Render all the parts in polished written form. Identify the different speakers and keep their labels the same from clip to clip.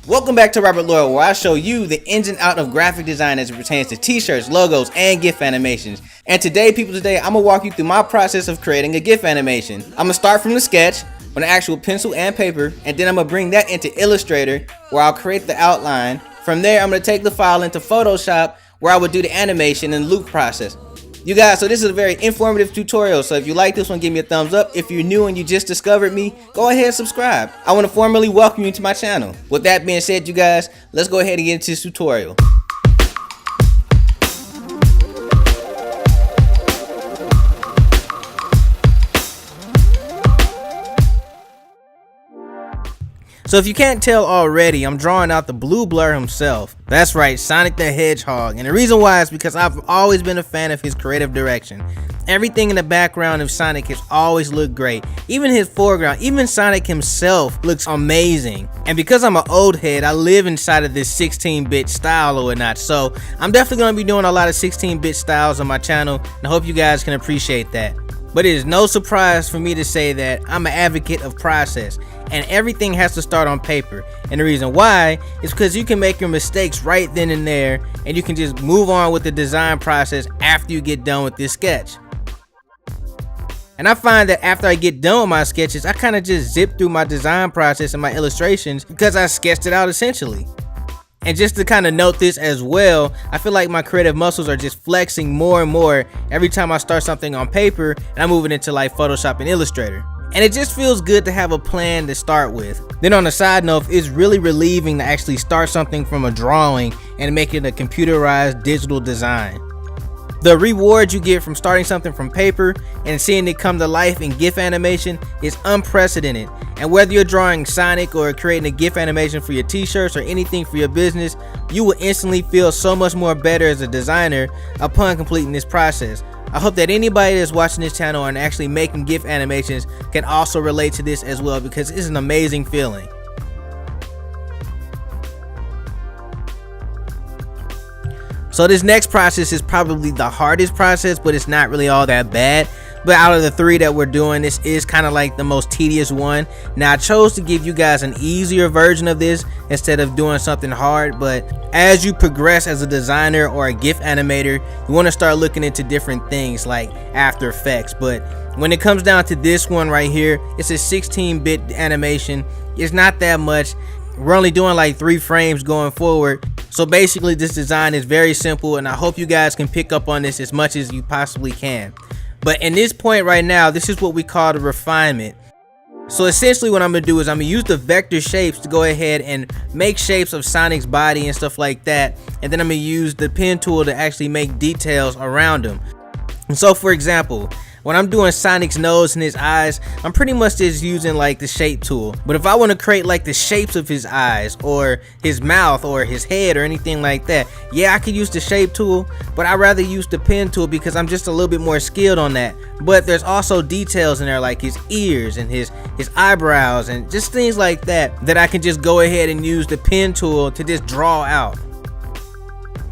Speaker 1: Welcome back to Robert Loyale, where I show you the ins and out of graphic design as it pertains to t-shirts, logos, and GIF animations. And today, I'm gonna walk you through my process of creating a GIF animation. I'm gonna start from the sketch on the actual pencil and paper, and then I'm gonna bring that into Illustrator, where I'll create the outline. From there, I'm gonna take the file into Photoshop, where I would do the animation and loop process. You guys, so this is a very informative tutorial, so if you like this one, give me a thumbs up. If you're new and you just discovered me, go ahead and subscribe. I want to formally welcome you to my channel. With that being said, you guys, let's go ahead and get into this tutorial. So if you can't tell already, I'm drawing out the blue blur himself. That's right, Sonic the Hedgehog. And the reason why is because I've always been a fan of his creative direction. Everything in the background of Sonic has always looked great. Even his foreground, even Sonic himself looks amazing. And because I'm an old head, I live inside of this 16-bit style or whatnot. So I'm definitely going to be doing a lot of 16-bit styles on my channel, and I hope you guys can appreciate that. But it is no surprise for me to say that I'm an advocate of process, and everything has to start on paper. And the reason why is because you can make your mistakes right then and there, and you can just move on with the design process after you get done with this sketch. And I find that after I get done with my sketches, I kind of just zip through my design process and my illustrations because I sketched it out essentially. And just to kind of note this as well, I feel like my creative muscles are just flexing more and more every time I start something on paper and I move it into like Photoshop and Illustrator. And it just feels good to have a plan to start with. Then on a side note, it's really relieving to actually start something from a drawing and make it a computerized digital design. The reward you get from starting something from paper and seeing it come to life in GIF animation is unprecedented. And whether you're drawing Sonic or creating a GIF animation for your t-shirts or anything for your business, you will instantly feel so much more better as a designer upon completing this process. I hope that anybody that's watching this channel and actually making GIF animations can also relate to this as well, because it's an amazing feeling. So this next process is probably the hardest process, but it's not really all that bad. But out of the three that we're doing, this is kind of like the most tedious one. Now I chose to give you guys an easier version of this instead of doing something hard, but as you progress as a designer or a GIF animator, you want to start looking into different things like After Effects. But when it comes down to this one right here, it's a 16-bit animation. It's not that much. We're only doing like 3 frames going forward. So basically this design is very simple, and I hope you guys can pick up on this as much as you possibly can. But in this point right now, this is what we call the refinement. So essentially what I'm going to do is I'm going to use the vector shapes to go ahead and make shapes of Sonic's body and stuff like that. And then I'm going to use the pen tool to actually make details around him. And so for example, when I'm doing Sonic's nose and his eyes, I'm pretty much just using like the shape tool. But if I want to create like the shapes of his eyes or his mouth or his head or anything like that, yeah, I could use the shape tool, but I'd rather use the pen tool because I'm just a little bit more skilled on that. But there's also details in there like his ears and his eyebrows and just things like that I can just go ahead and use the pen tool to just draw out.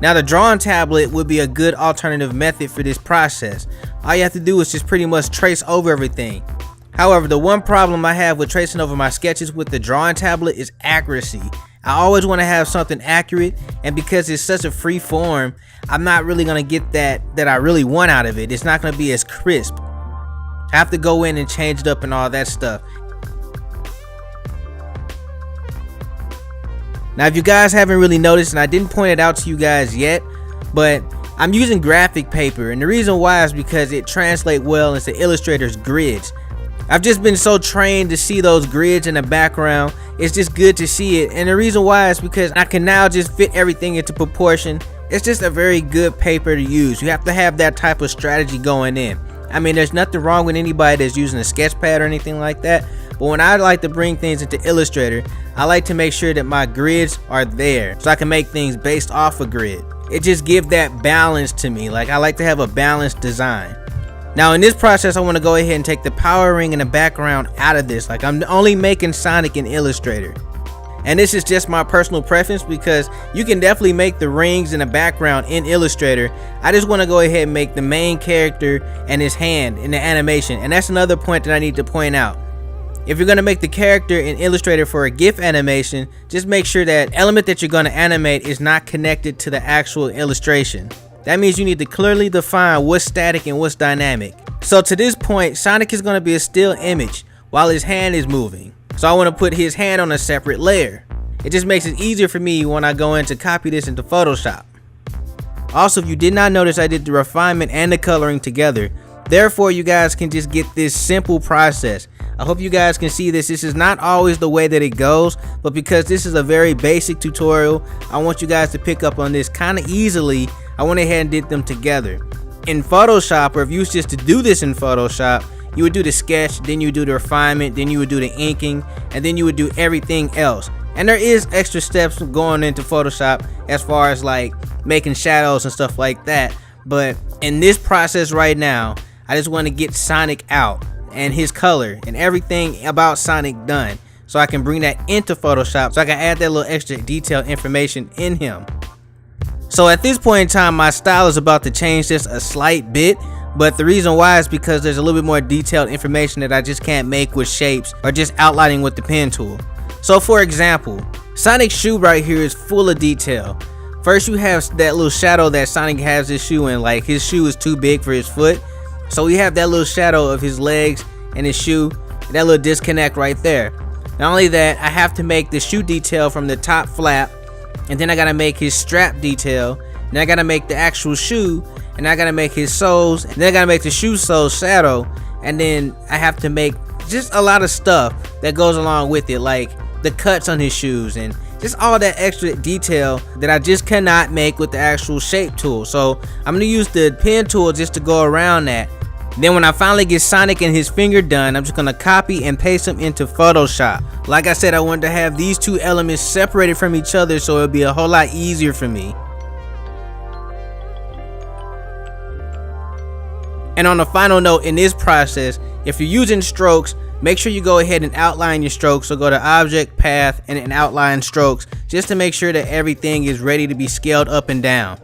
Speaker 1: Now the drawing tablet would be a good alternative method for this process. All you have to do is just pretty much trace over everything. However, the one problem I have with tracing over my sketches with the drawing tablet is accuracy. I always want to have something accurate, and because it's such a free form, I'm not really going to get that I really want out of it. It's not going to be as crisp. I have to go in and change it up and all that stuff. Now if you guys haven't really noticed, and I didn't point it out to you guys yet, but I'm using graphic paper, and the reason why is because it translates well into Illustrator's grids. I've just been so trained to see those grids in the background. It's just good to see it, and the reason why is because I can now just fit everything into proportion. It's just a very good paper to use. You have to have that type of strategy going in. I mean, there's nothing wrong with anybody that's using a sketch pad or anything like that, but when I like to bring things into Illustrator, I like to make sure that my grids are there so I can make things based off a grid. It just gives that balance to me. Like, I like to have a balanced design. Now in this process, I want to go ahead and take the power ring in the background out of this. Like, I'm only making Sonic in Illustrator. And this is just my personal preference because you can definitely make the rings in the background in Illustrator. I just want to go ahead and make the main character and his hand in the animation. And that's another point that I need to point out. If you're going to make the character in Illustrator for a GIF animation, just make sure that element that you're going to animate is not connected to the actual illustration. That means you need to clearly define what's static and what's dynamic. So to this point, Sonic is going to be a still image while his hand is moving. So I want to put his hand on a separate layer. It just makes it easier for me when I go in to copy this into Photoshop. Also, if you did not notice, I did the refinement and the coloring together. Therefore, you guys can just get this simple process. I hope you guys can see this. This is not always the way that it goes, but because this is a very basic tutorial, I want you guys to pick up on this kind of easily. I went ahead and did them together. In Photoshop, or if you was just to do this in Photoshop, you would do the sketch, then you would do the refinement, then you would do the inking, and then you would do everything else. And there is extra steps going into Photoshop as far as like making shadows and stuff like that. But in this process right now, I just want to get Sonic out and his color and everything about Sonic done, so I can bring that into Photoshop, so I can add that little extra detailed information in him. So at this point in time, my style is about to change just a slight bit, but the reason why is because there's a little bit more detailed information that I just can't make with shapes or just outlining with the pen tool. So for example, Sonic's shoe right here is full of detail. First, you have that little shadow that Sonic has his shoe in, like his shoe is too big for his foot. So we have that little shadow of his legs and his shoe, that little disconnect right there. Not only that, I have to make the shoe detail from the top flap, and then I gotta make his strap detail, and I gotta make the actual shoe, and I gotta make his soles, and then I gotta make the shoe sole shadow, and then I have to make just a lot of stuff that goes along with it, like the cuts on his shoes and just all that extra detail that I just cannot make with the actual shape tool. So I'm gonna use the pen tool just to go around that. Then when I finally get Sonic and his finger done, I'm just gonna copy and paste them into Photoshop. Like I said, I wanted to have these two elements separated from each other so it'll be a whole lot easier for me. And on a final note in this process, if you're using strokes, make sure you go ahead and outline your strokes. So go to Object, Path, and then Outline Strokes, just to make sure that everything is ready to be scaled up and down.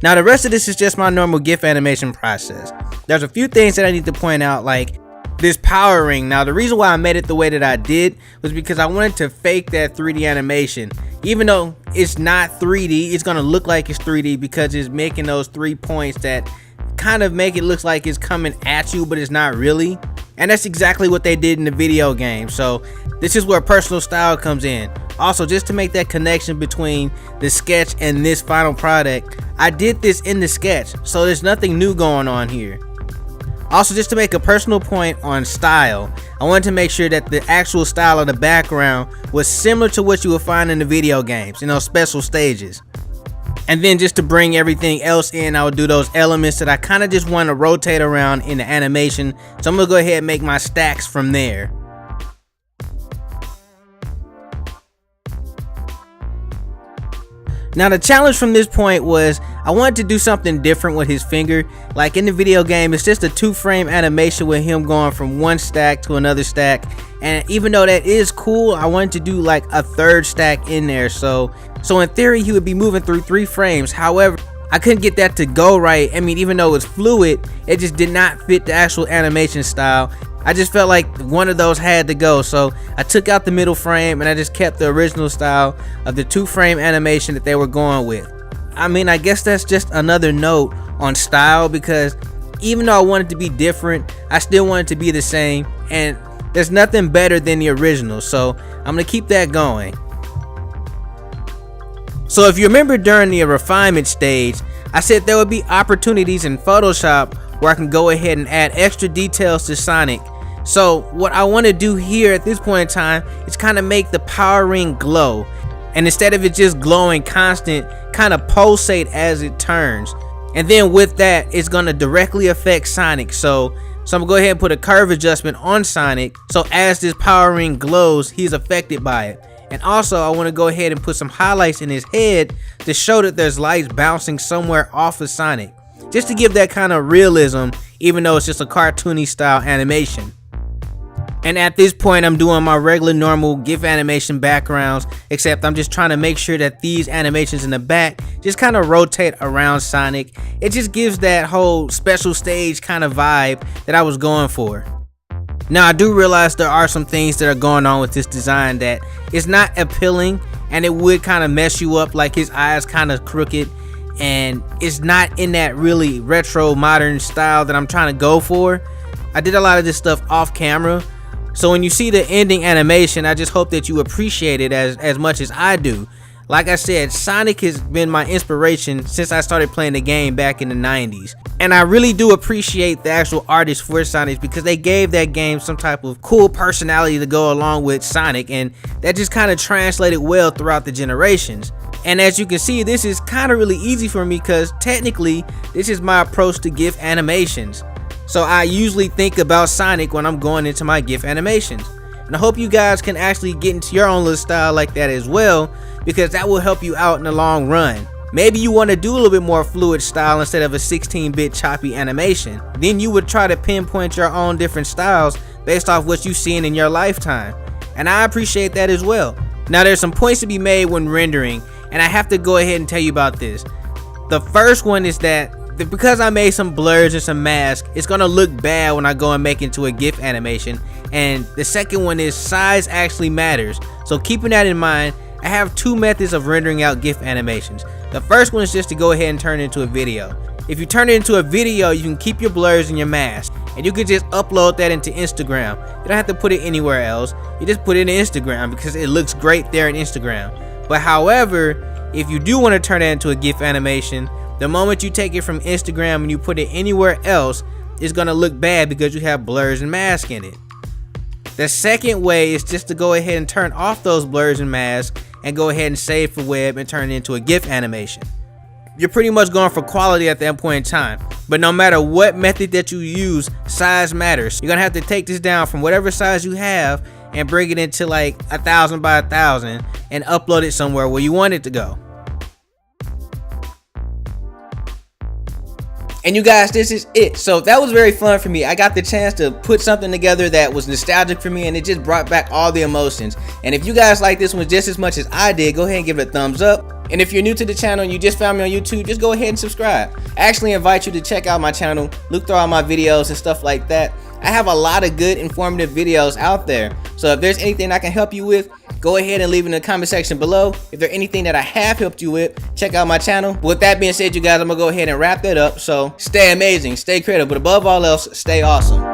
Speaker 1: Now the rest of this is just my normal GIF animation process. There's a few things that I need to point out, like this power ring. Now the reason why I made it the way that I did was because I wanted to fake that 3D animation. Even though it's not 3D, it's gonna look like it's 3D because it's making those 3 points that kind of make it look like it's coming at you, but it's not really. And that's exactly what they did in the video game. So this is where personal style comes in. Also, just to make that connection between the sketch and this final product, I did this in the sketch, so there's nothing new going on here. Also, just to make a personal point on style, I wanted to make sure that the actual style of the background was similar to what you would find in the video games, you know, special stages. And then just to bring everything else in, I would do those elements that I kind of just want to rotate around in the animation. So I'm gonna go ahead and make my stacks from there. Now the challenge from this point was I wanted to do something different with his finger. Like in the video game, it's just a 2-frame animation with him going from one stack to another stack. And even though that is cool, I wanted to do like a 3rd stack in there. So in theory, he would be moving through 3 frames. However, I couldn't get that to go right. I mean, even though it's fluid, it just did not fit the actual animation style. I just felt like one of those had to go, so I took out the middle frame and I just kept the original style of the 2-frame animation that they were going with. I mean, I guess that's just another note on style, because even though I wanted to be different, I still wanted to be the same, and there's nothing better than the original, so I'm gonna keep that going. So if you remember during the refinement stage, I said there would be opportunities in Photoshop where I can go ahead and add extra details to Sonic. So what I want to do here at this point in time is kind of make the power ring glow, and instead of it just glowing constant, kind of pulsate as it turns. And then with that, it's going to directly affect Sonic. So I'm gonna go ahead and put a curve adjustment on Sonic, so as this power ring glows, he's affected by it. And also I want to go ahead and put some highlights in his head to show that there's lights bouncing somewhere off of Sonic, just to give that kind of realism, even though it's just a cartoony style animation. And at this point, I'm doing my regular normal GIF animation backgrounds, except I'm just trying to make sure that these animations in the back just kind of rotate around Sonic. It just gives that whole special stage kind of vibe that I was going for. Now I do realize there are some things that are going on with this design that is not appealing, and it would kind of mess you up, like his eyes kind of crooked, and it's not in that really retro modern style that I'm trying to go for. I did a lot of this stuff off camera, so when you see the ending animation, I just hope that you appreciate it as much as I do. Like I said, Sonic has been my inspiration since I started playing the game back in the 90s. And I really do appreciate the actual artists for Sonic, because they gave that game some type of cool personality to go along with Sonic, and that just kind of translated well throughout the generations. And as you can see, this is kind of really easy for me, because technically this is my approach to GIF animations. So I usually think about Sonic when I'm going into my GIF animations. And I hope you guys can actually get into your own little style like that as well, because that will help you out in the long run. Maybe you want to do a little bit more fluid style instead of a 16-bit choppy animation. Then you would try to pinpoint your own different styles based off what you've seen in your lifetime. And I appreciate that as well. Now there's some points to be made when rendering, and I have to go ahead and tell you about this. The first one is that because I made some blurs and some masks, it's gonna look bad when I go and make it into a GIF animation. And the second one is size actually matters. So keeping that in mind, I have two methods of rendering out GIF animations. The first one is just to go ahead and turn it into a video. If you turn it into a video, you can keep your blurs and your masks, and you can just upload that into Instagram. You don't have to put it anywhere else. You just put it in Instagram because it looks great there in Instagram. But however, if you do want to turn it into a GIF animation, the moment you take it from Instagram and you put it anywhere else, it's gonna look bad because you have blurs and masks in it. The second way is just to go ahead and turn off those blurs and masks and go ahead and save for web and turn it into a GIF animation. You're pretty much going for quality at that point in time. But no matter what method that you use, size matters. You're gonna have to take this down from whatever size you have and bring it into like 1000 by 1000 and upload it somewhere where you want it to go. And you guys, this is it. So that was very fun for me. I got the chance to put something together that was nostalgic for me, and it just brought back all the emotions. And if you guys like this one just as much as I did, go ahead and give it a thumbs up. And if you're new to the channel and you just found me on YouTube, just go ahead and subscribe. I actually invite you to check out my channel, look through all my videos and stuff like that. I have a lot of good informative videos out there. So if there's anything I can help you with, go ahead and leave it in the comment section below. If there's anything that I have helped you with, check out my channel. With that being said, you guys, I'm gonna go ahead and wrap that up. So stay amazing, stay creative, but above all else, stay awesome.